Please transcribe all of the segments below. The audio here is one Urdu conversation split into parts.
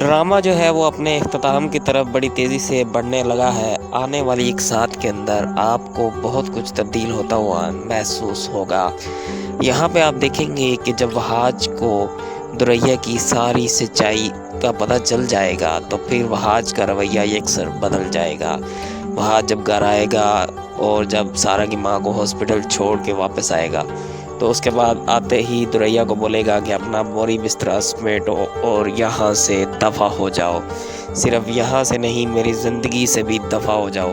ڈرامہ جو ہے وہ اپنے اختتام کی طرف بڑی تیزی سے بڑھنے لگا ہے۔ آنے والی ایک ساتھ کے اندر آپ کو بہت کچھ تبدیل ہوتا ہوا محسوس ہوگا۔ یہاں پہ آپ دیکھیں گے کہ جب وہاج کو دریا کی ساری سچائی کا پتہ چل جائے گا تو پھر وہاج کا رویہ یکسر بدل جائے گا۔ وہاج جب گھر آئے گا اور جب سارا کی ماں کو ہاسپٹل چھوڑ کے واپس آئے گا تو اس کے بعد آتے ہی دریا کو بولے گا کہ اپنا بوری بستر سمیٹو اور یہاں سے دفع ہو جاؤ۔ صرف یہاں سے نہیں، میری زندگی سے بھی دفع ہو جاؤ،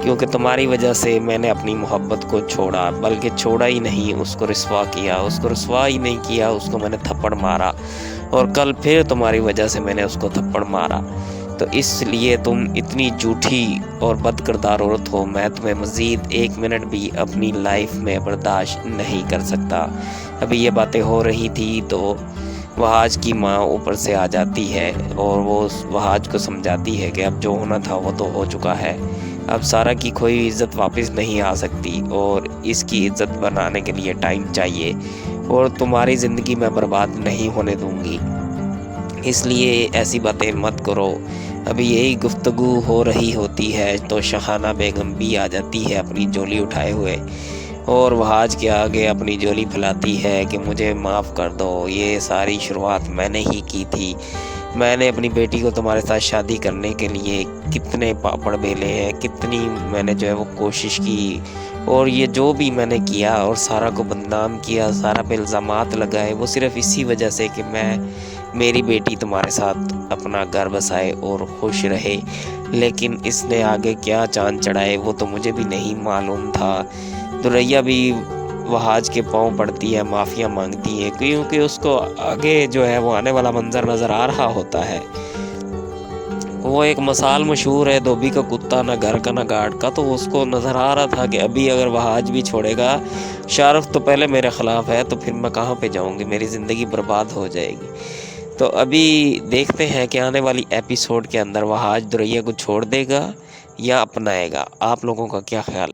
کیونکہ تمہاری وجہ سے میں نے اپنی محبت کو چھوڑا، بلکہ چھوڑا ہی نہیں، اس کو رسوا کیا، اس کو رسوا ہی نہیں کیا، اس کو میں نے تھپڑ مارا، اور کل پھر تمہاری وجہ سے میں نے اس کو تھپڑ مارا۔ تو اس لیے تم اتنی جھوٹی اور بد کردار عورت ہو، میں تمہیں مزید 1 منٹ بھی اپنی لائف میں برداشت نہیں کر سکتا۔ ابھی یہ باتیں ہو رہی تھی تو وہاج کی ماں اوپر سے آ جاتی ہے اور وہ وہاج کو سمجھاتی ہے کہ اب جو ہونا تھا وہ تو ہو چکا ہے، اب سارا کی کوئی عزت واپس نہیں آ سکتی، اور اس کی عزت بنانے کے لیے ٹائم چاہیے، اور تمہاری زندگی میں برباد نہیں ہونے دوں گی، اس لیے ایسی باتیں مت کرو۔ ابھی یہی گفتگو ہو رہی ہوتی ہے تو شاہانہ بیگم بھی آ جاتی ہے اپنی جولی اٹھائے ہوئے، اور وہاج کے آگے اپنی جولی پھیلاتی ہے کہ مجھے معاف کر دو، یہ ساری شروعات میں نے ہی کی تھی، میں نے اپنی بیٹی کو تمہارے ساتھ شادی کرنے کے لیے کتنے پاپڑ بیلے ہیں، کتنی میں نے جو ہے وہ کوشش کی، اور یہ جو بھی میں نے کیا اور سارا کو بدنام کیا، سارا پہ الزامات لگائے، وہ صرف اسی وجہ سے کہ میری بیٹی تمہارے ساتھ اپنا گھر بسائے اور خوش رہے، لیکن اس نے آگے کیا چاند چڑھائے وہ تو مجھے بھی نہیں معلوم تھا۔ دریا بھی وہاج کے پاؤں پڑتی ہے، معافیاں مانگتی ہے، کیونکہ اس کو آگے جو ہے وہ آنے والا منظر نظر آ رہا ہوتا ہے۔ وہ ایک مثال مشہور ہے، دھوبی کا کتا نہ گھر کا نہ گاڑ کا، تو اس کو نظر آ رہا تھا کہ ابھی اگر وہاج بھی چھوڑے گا، شاہ رخ تو پہلے میرے خلاف ہے، تو پھر میں کہاں پہ جاؤں گی، میری زندگی برباد ہو جائے گی۔ تو ابھی دیکھتے ہیں کہ آنے والی ایپیسوڈ کے اندر وہاج دریا کو چھوڑ دے گا یا اپنائے گا۔ آپ لوگوں کا کیا خیال ہے؟